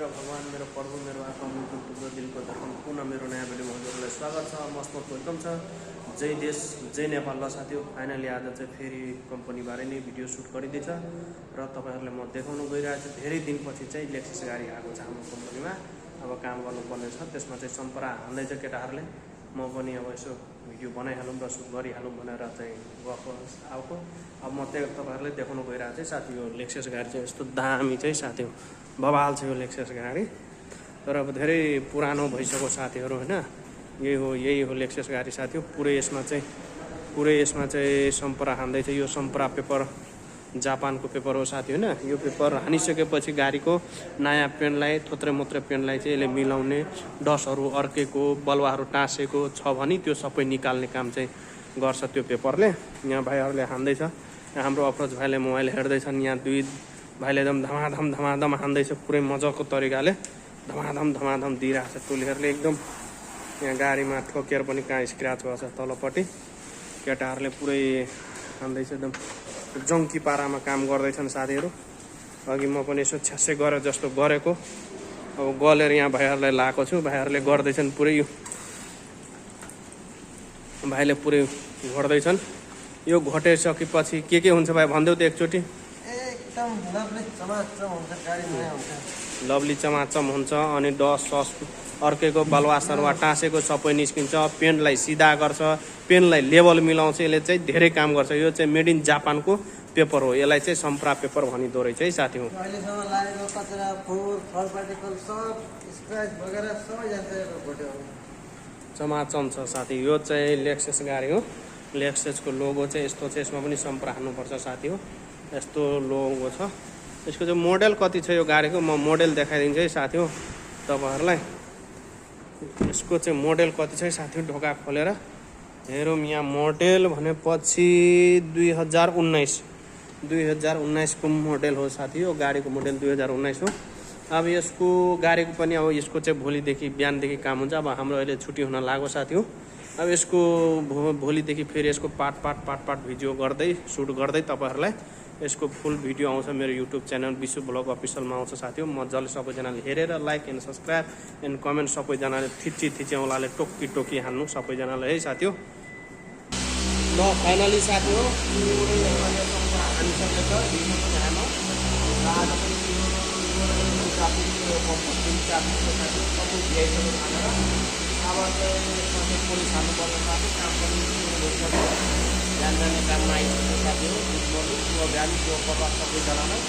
भगवान मेरो प्रभु मेरो आत्मा टुक्रो दिलको धर्म पुनः मेरो नयाँ भिडियोमा हजुरहरूलाई स्वागत छ। मस्त वेलकम छ। जय देश जय नेपाल। ल साथीहरू, फाइनली आज चाहिँ फेरि कम्पनीबारे नै भिडियो सुट गरिँदैछ र तपाईँहरूलाई म देखाउन गइरहेको छु। धेरै दिनपछि चाहिँ लेक्सस गाडी आएको छ हाम्रो कम्पनीमा। अब काम गर्नुपर्ने छ, त्यसमा चाहिँ सम्परा हान्दैछ केटाहरूले। म पनि अब यसो भिडियो बनाइहालौँ र सुट गरिहालौँ भनेर चाहिँ गएको आएको। अब म त्यही तपाईँहरूलाई देखाउन गइरहेको चाहिँ साथी यो लेक्सस गाडी चाहिँ यस्तो दामी चाहिँ साथी हो, बवाल छ यो लेक्सस गाडी। तर अब धेरै पुरानो भइसक्यो साथीहरू होइन। यही हो लेक्सस गाडी साथी हो। पुरै यसमा चाहिँ सम्परा हान्दैछ। यो सम्परा पेपर जापानको पेपर हो साथी होइन। यो पेपर हानिसकेपछि गाडीको नयाँ पेनलाई थोत्रे मोत्रे पेनलाई चाहिँ यसले मिलाउने, डसहरू अर्केको बलुवाहरू टाँसेको छ भने त्यो सबै निकाल्ने काम चाहिँ गर्छ त्यो पेपरले। यहाँ भाइहरूले हान्दैछ। हाम्रो अप्रोच भाइले मोबाइल हेर्दैछन्। यहाँ दुई भाइले एकदम धमाधम हान्दैछ। पुरै मजाको तरिकाले धमाधम दिइरहेको छ। टोलीहरूले एकदम यहाँ गाडीमा ठोकेर पनि कहाँ स्क्र्याच गर्छ तलपट्टि। केटाहरूले पुरै हान्दैछ, एकदम जङ्की पारामा काम गर्दैछन् साथीहरू। अघि म पनि यसो छ्यासै गरेँ जस्तो गरेको, अब गलेर यहाँ भाइहरूलाई लाएको छु। भाइहरूले गर्दैछन् पुरै, यो भाइले पुरै घोट्दैछन्। यो घोटिसकेपछि के हुन्छ भाइ भनिदेऊ त एकचोटि। एकदम लभली चमाचम हुन्छ। अनि डस सस अर्केको बलुवा सरुवा टाँसेको सबै निस्किन्छ। पेनलाई सिधा गर्छ, पेनलाई लेभल मिलाउँछ। यसले चाहिँ धेरै काम गर्छ। यो चाहिँ मेड इन जापानको पेपर हो। यसलाई चाहिँ सम्परा पेपर भनिँदो रहेछ है साथी हो। चमाचम छ साथी। यो चाहिँ लेक्सस गाडी हो। लेक्ससको लोगो चाहिँ यस्तो छ। यसमा पनि सम्परा हान्नुपर्छ साथी हो। यस्तो लोगो छ। यसको चाहिँ मोडेल कति छ यो गाडीको म मोडेल देखाइदिन्छु है साथी हो तपाईँहरूलाई। यसको चाहिँ मोडेल कति छ है साथी हो, ढोका खोलेर हेरौँ। यहाँ मोडेल भनेपछि 2019 को मोडेल हो साथी हो। गाडीको मोडेल 2019 हो। अब यसको गाडीको पनि अब यसको चाहिँ भोलिदेखि बिहानदेखि काम हुन्छ। अब हाम्रो अहिले छुट्टी हुन लाग्यो साथी हो। अब यसको भोलिदेखि फेरि यसको पार्ट भिडियो गर्दै सुट गर्दै तपाईँहरूलाई यसको फुल भिडियो आउँछ मेरो युट्युब च्यानल विश्व ब्लग अफिसियलमा आउँछ साथी हो। मजाले सबैजनाले हेरेर like and subscribe and comment सबैजनाले थिची औँलाले टोकी हान्नु सबैजनाले है साथी हो। ल फाइनली साथी हो पुलिस हाल्नुपर्ने काम पनि ध्यान जाने काममा आइसक्यो साथी हो। बिहान त्यो पचास सबैजनालाई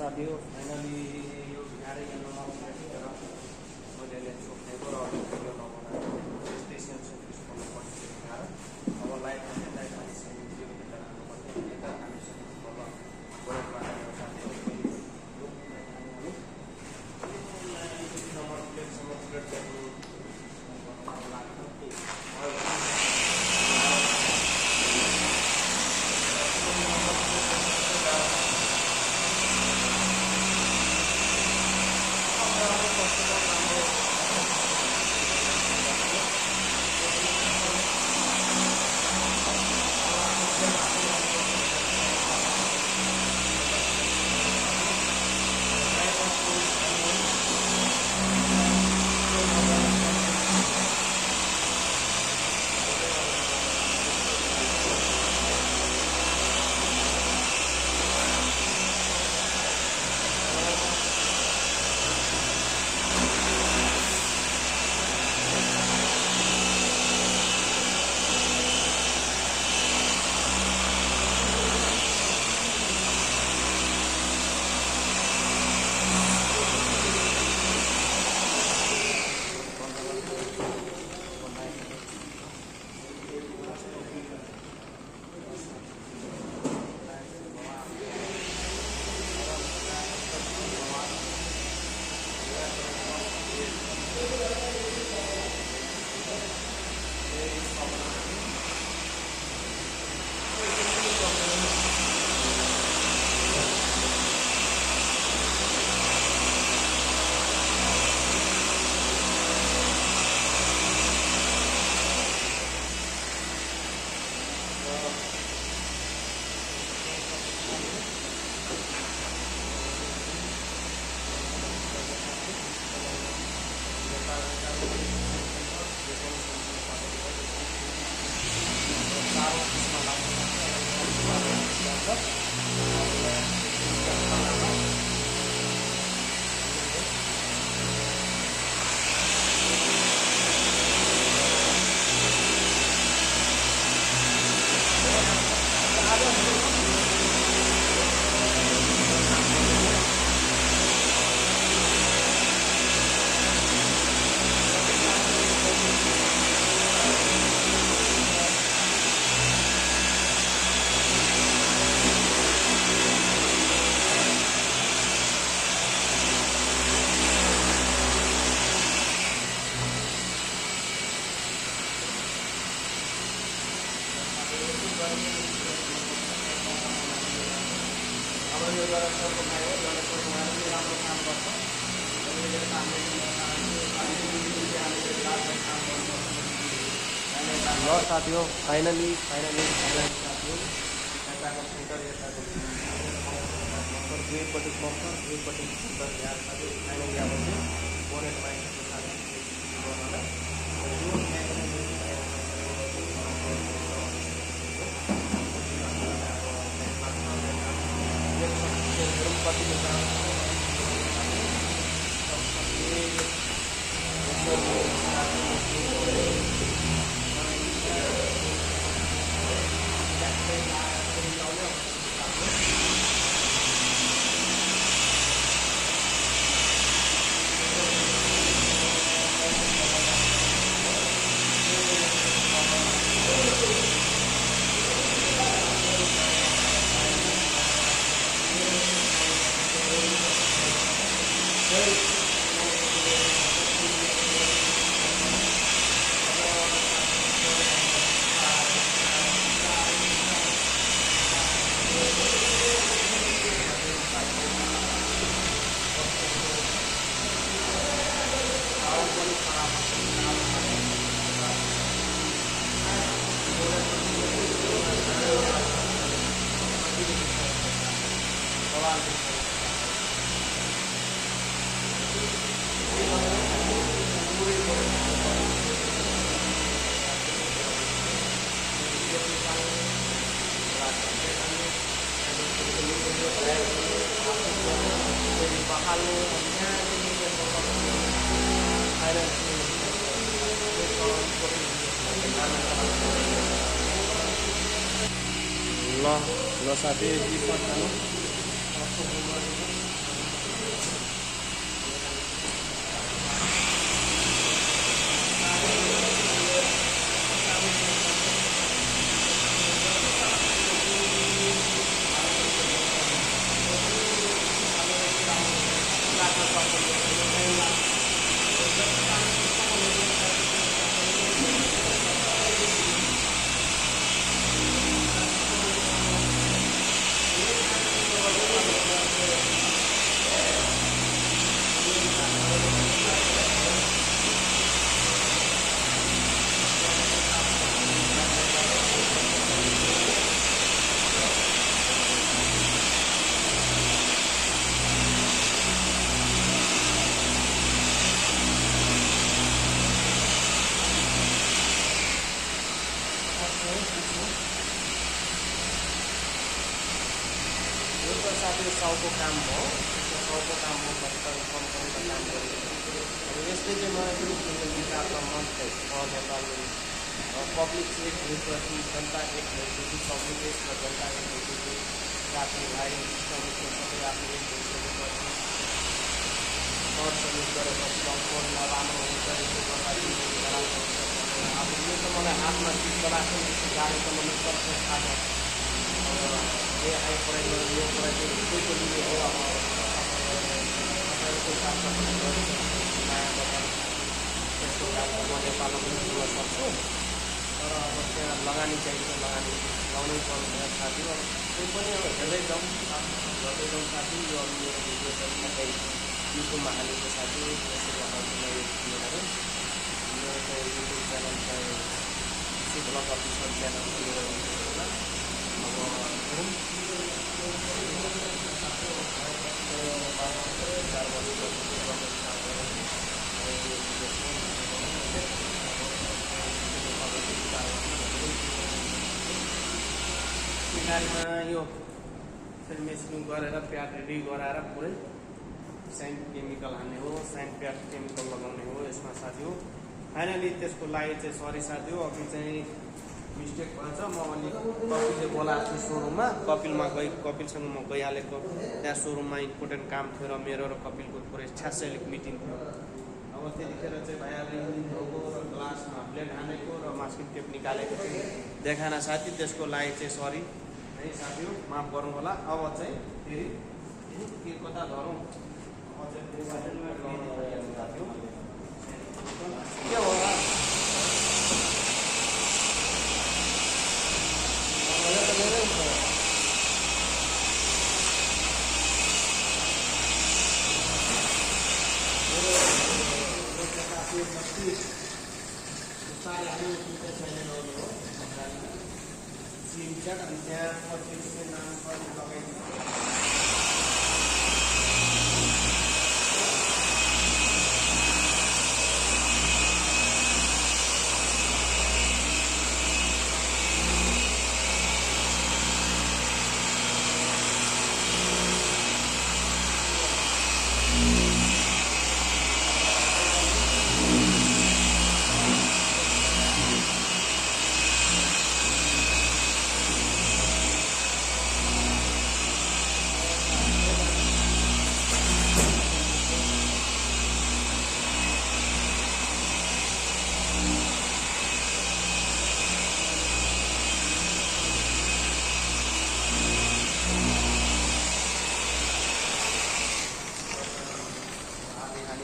साथीहरू फाइनली यो भिआरए नम्बर प्लेट मैले सोधेको र यो नम्बर स्टेसन अब लाइट ल साथी हो फाइनली साथी हो यताको सेन्टर यताको दुईपट्टि बक्सर दुईपट्टि सेन्टर यहाँ साथी फाइनली अब चाहिँ बोनेट बाइकको साथी ल साथी त्यो 100 को काम भयो, त्यो 100 को काम हो कम्पनीमा काम गरेको। अब यसले चाहिँ मलाई पनि किन्ने विचारमा मन छ नेपालले पब्लिक एक भएपछि जनता एक भएपछि पब्लिक एक र जनता एक भएपछि आफ्नो भाइ सबै आफ्नो एक भइसकेपछि सर गरेर लकडाउन नराम्रो हुन्छ यसो गर्दाखेरि नराम्रो हुन्छ। अब यो त मलाई हातमा चित्त राख्नु गाडी त मलाई सक्छ थाहा छ। अब यो हाई पढाइ गरेर यो पढाइ चाहिँ कोही लिने हो। अब तपाईँहरूको काममा पनि गरेको नयाँ बजार यस्तो कामको म नेपालमा पनि गर्न सक्छु। तर अब त्यहाँ लगानी चाहिन्छ, लगानी लाउनै पर्ने साथी। अब त्यो पनि अब हेर्दै जाउँ गर्दै जाउँ साथी। यो अब मेरो भिडियो चाहिँ कतै युट्युबमा हालेको साथी यसो गर्दा मेरो चाहिँ युट्युब च्यानल चाहिँ ब्लग अफिसियल च्यानल मेरो होला। अब हेरौँ 4 गाडीमा यो फेरि मेसिन गरेर प्याड रेडी गराएर पुरै साइन केमिकल हाल्ने हो, साइन प्याड केमिकल लगाउने हो यसमा साथी हो। फाइनली त्यसको लागि चाहिँ सरी साथी हो, अघि चाहिँ मिस्टेक भएछ। म अनि कपिलले बोलाएको छु सोरुममा, कपिलसँग म गइहालेको त्यहाँ सोरुममा इम्पोर्टेन्ट काम थियो र मेरो र कपिलको थोरै छ्यासैलिक मिटिङ थियो। अब त्यतिखेर चाहिँ भाइहरूले इन्जिन धोएको र ग्लासमा ब्लेड हानेको र मास्किङ टेप निकालेको चाहिँ देखाएन साथी। त्यसको लागि चाहिँ सरी है साथी हो, माफ गर्नु होला। अब चाहिँ फेरि के कता धरौँ के होला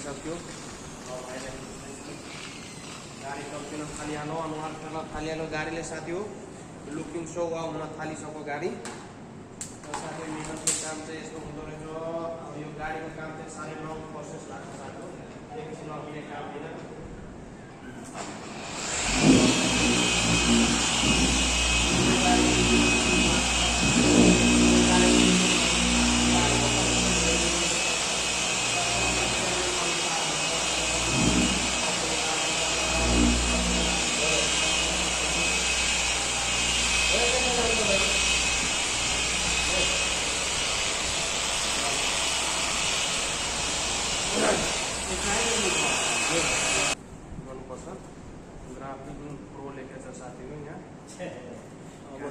सक्यो। गाडी सक्दैन थालिहाल्नु, अनुहार फेर्न थालिहाल्नु गाडीले साथी हो। लुकिङ सो हुन थालिसक्यो गाडी। साथी मेहनतको काम चाहिँ यस्तो हुँदो रहेछ। अब यो गाडीको काम चाहिँ साह्रै लङ प्रोसेस लाग्छ साथी हो, एकैछिन अघिने काम होइन। गर्नुपर्छ। ग्राफिक प्रो लेखेको छ साथी हो यहाँ। अब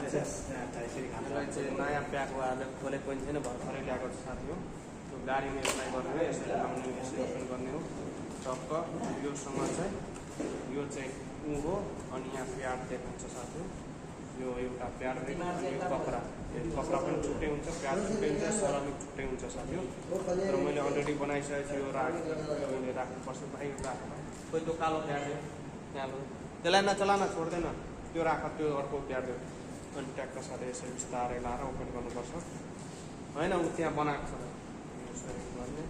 चाहिँ नयाँ प्याक भएर खोलेको पनि छैन, भर्खरै ल्याएको छ साथी हो। त्यो गाडीमा एप्लाई गर्ने हो, यसरी लाउने हो, यसरी ओपन गर्ने हो टक्क। योसँग चाहिँ यो चाहिँ ऊ हो अनि यहाँ प्याड देखाउँछ साथी हो। यो एउटा प्याड यो कपडा पनि छुट्टै हुन्छ, प्याड छुट्टै हुन्छ, सरामिक छुट्टै हुन्छ साथी हो। तर मैले अलरेडी बनाइसकेको छु, यो राख्नुपर्छ भाइ। राख्नु कोही त्यो कालो प्याड दियो त्यहाँ त्यसलाई नचलान छोड्दैन, त्यो राख, त्यो अर्को प्याड दियो अनि ट्याक्क साथै यसरी बिस्तारै लाएर ओपन गर्नुपर्छ होइन। ऊ त्यहाँ बनाएको छ यसरी गर्ने।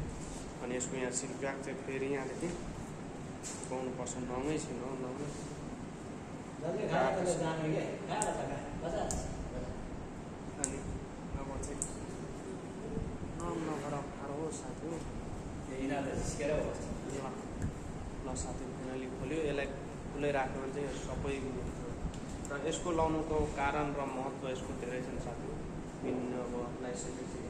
अनि यसको यहाँ सिल प्याक चाहिँ फेरि यहाँदेखि पाउनुपर्छ। नङै छैन नङै अनि अब चाहिँ नगर अप्ठ्यारो हो साथी हो। ल साथी फाइनली खोल्यो। यसलाई खुलै राख्यो भने चाहिँ सबै र यसको लाउनुको कारण र महत्त्व यसको धेरै छन् साथी हो। भिन्न अब लगाइसकेपछि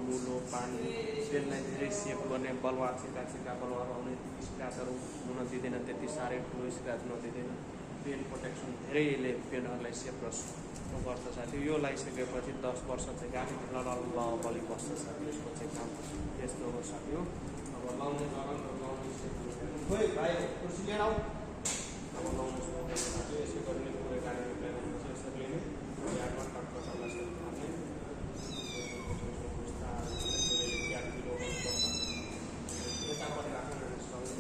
मुलो पानी त्यसलाई धेरै सेभ गर्ने बलुवा छिका बलुवाहरू आउने स्क्र्याचहरू हुन दिँदैन, त्यति साह्रै ठुलो स्क्र्याच नदिँदैन। पेन प्रोटेक्सन धेरै यसले पेनहरूलाई सेभ गर्छ साथी। यो लगाइसकेपछि 10 वर्ष चाहिँ गाडी बलि बस्छ साथी। यसको चाहिँ काम यस्तो हो साथी हो। अब लाउने खोइ भाइ कुर्सी लिएर आऊ। अब लाउनु साथी यसै गरी पुरै गाडी रिपेयरको यसरी नै यार्डमा काट्छ सल्लाह गर्ने यतापट्टि राख्नु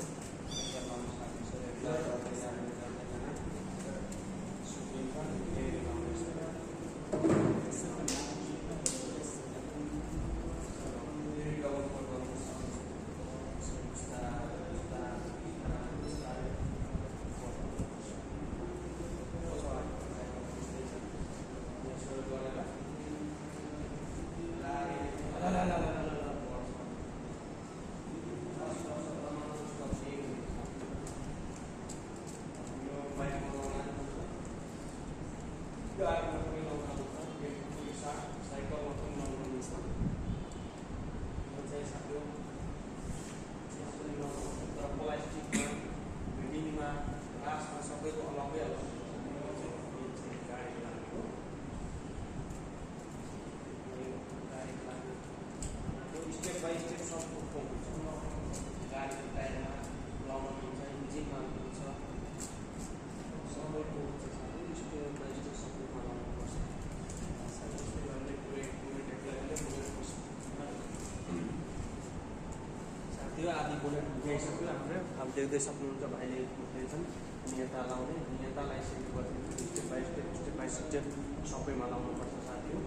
स्टेप बाई स्टेप सबको हुन्छ। गाडीको टायरमा लगाउनु हुन्छ, इन्जिनमा हुन्छ, सबैको हुन्छ साथै। स्टेप बाई स्टेप सबैमा लगाउनुपर्छ साथै। पुरै साथी हो आधी बुलेट ल्याइसक्यो हाम्रो। अब देख्दै सक्नुहुन्छ भाइले बुझ्दैछन्। अनि यता लाउने, यता लगाइसकेपछि स्टेप बाई स्टेप सबैमा लाउनुपर्छ साथी हो।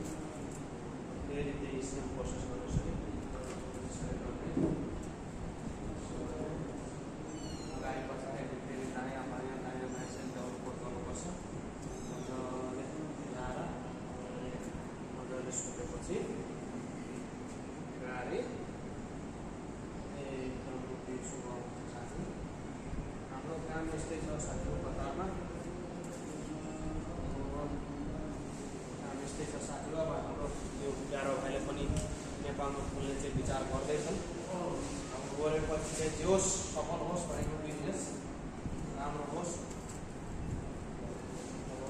फेरि त्यही सेम प्रोसेस गर्नु गाडी पछाडि फेरि दायाँ बायाँ सेन्टर कोट गर्नुपर्छ मजाले ल्याएर मजाले सुकेपछि गाडी एकदम साथी। हाम्रो काम यस्तै छ साथी कतारमा, काम यस्तै छ साथी। अब हाम्रो यो प्यारो भाइले पनि नेपालमा खोल्ने चाहिँ विचार गर्दैछन्। अब गरेपछि चाहिँ जे होस् सफल होस् भनेको बिजनेस राम्रो होस्। अब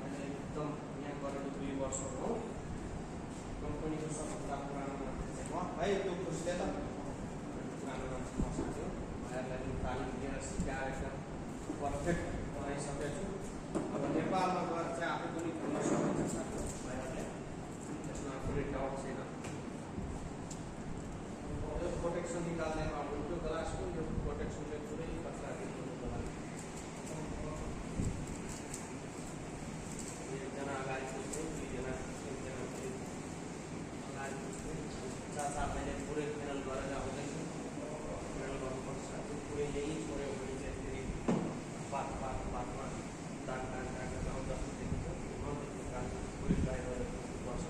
अहिले एकदम यहाँ गरेको 2 वर्ष हो कम्पनीको सबभन्दा पुरानो मान्छे चाहिँ म। भाइ त्यो खुसी त पुरानो मान्छे म साथी हो। भाइहरूलाई तालिम दिएर सिकाएर एकदम पर्फेक्ट बनाइसकेको छु। अब नेपालमा गएर चाहिँ आफै पनि खोल्न सकिन्छ साथी भाइहरूले, त्यसमा कुनै डाउट छैन। यो प्रोटेक्सन निकाल्ने अब त्यो ग्लासको यो प्रोटेक्सनले पुरै कचरा दिनुको लागि एकजना अगाडि पुग्दै 2जना एकजना अगाडि पुग्दै 4 महिना पुरै फेनल गरेर आउँदैछु। फेनल गर्नुपर्छ साथी। पुरै यही छोड्यो भने चाहिँ फेरि बातमा दाग गाउँ जस्तो देखिन्छ। पुरै ड्राई गरेर पुग्नुपर्छ।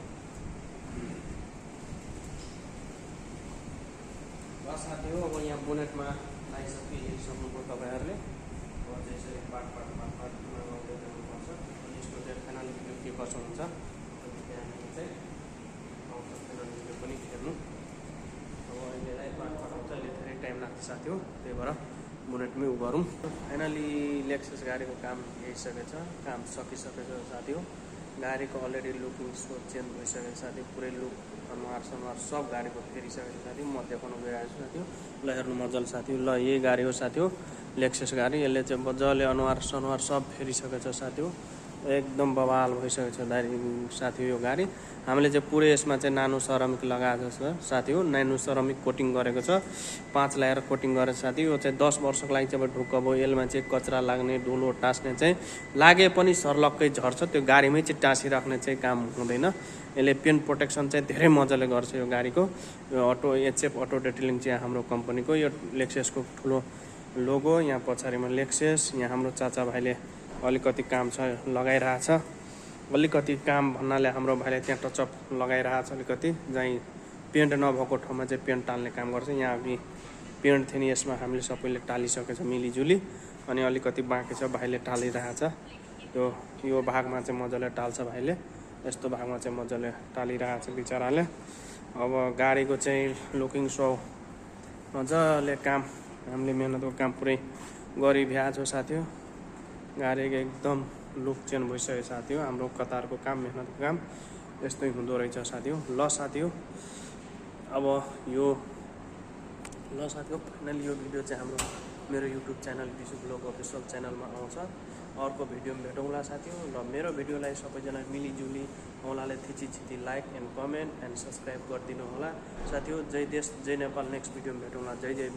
बस साथी हो। अब यहाँ बोनेटमा लगाइसक्यो हेरिसक्नुभयो तपाईँहरूले। अब चाहिँ यसरी पाटमा लगाउँदै जानुपर्छ। अनि यसको चाहिँ फेनल भिडियो के कसो हुन्छ अनि त्यहाँदेखि चाहिँ आउँछ फेनल भिडियो पनि हेर्नु। अब अहिलेलाई पाट आउँछ, अहिले धेरै टाइम लाग्छ साथी हो। त्यही भएर बोनेटमै उ गरौँ। फाइनली लेक्सस गाडीको काम भइसकेको छ, काम सकिसकेको छ साथी हो। गाडीको अलरेडी लुकिङ सो चेन्ज भइसकेको छ साथी। पुरै लुक अनुहार सब गाडीको फेरिसकेको छ साथी। म देखाउनु गइरहेको छु साथी हो। ल हेर्नु मजाले साथी हो। ल यही गाडी हो साथी हो, लेक्सस गाडी। यसले चाहिँ मजाले अनुहार सब फेरिसकेको छ साथी हो। एकदम बवाल भइसकेको छ साथी हो यो गाडी। हामीले चाहिँ पुरै यसमा चाहिँ नानो सेरामिक लगाएको छ साथी हो। नानो सेरामिक कोटिङ गरेको छ, 5 लेयर कोटिङ गरेको साथी। यो चाहिँ 10 वर्षको लागि चाहिँ अब ढुक्क भयो। यसमा चाहिँ कचरा लाग्ने धुलो टास्ने चाहिँ लागे पनि सर्लक्कै झर्छ। त्यो गाडीमै चाहिँ टाँसिराख्ने चाहिँ काम हुँदैन। यसले पेन प्रोटेक्सन चाहिँ धेरै मजाले गर्छ यो गाडीको। यो अटो एचएफ अटो डिटेलिङ चाहिँ हाम्रो कम्पनीको। यो लेक्ससको ठुलो लोगो, यहाँ पछाडिमा लेक्सस। यहाँ हाम्रो चाचा भाइले अलिकति काम छ लगाइरहेछ। अलिकति काम भन्नाले हाम्रो भाइले त्यहाँ टचअप लगाइरहेछ अलिकति, जहीँ पेन्ट नभएको ठाउँमा चाहिँ पेन्ट टाल्ने काम गर्छ। यहाँ अघि पेन्ट थियो नि, यसमा हामीले सबैले टालिसकेको छ मिलिजुली। अनि अलिकति बाँकी छ, भाइले टालिरहेछ। यो भागमा चाहिँ मजाले टाल्छ भाइले। यस्तो भागमा चाहिँ मजाले टालिरहेको छ बिचराले। अब गाडीको चाहिँ लुकिङ सो मजाले काम हामीले मेहनतको काम पुरै गरिभ्या छ साथीहरू। गाडीको एकदम लुक चेन्ज भइसक्यो साथीहरू। हाम्रो कतारको काम मेहनतको काम यस्तै हुँदो रहेछ साथीहरू। ल साथीहरू अब यो फाइनली यो भिडियो चाहिँ हाम्रो मेरो YouTube channel Vishu blog official च्यानलमा आउँछ। अर्को भिडियोमा भेटौँला साथीहरू। र मेरो भिडियोलाई सबैजना मिलिजुली औँलाले थिची like and comment and subscribe गरिदिनु होला साथीहरू। जय देश जय नेपाल। नेक्स्ट भिडियोमा भेटौँला। जय जय।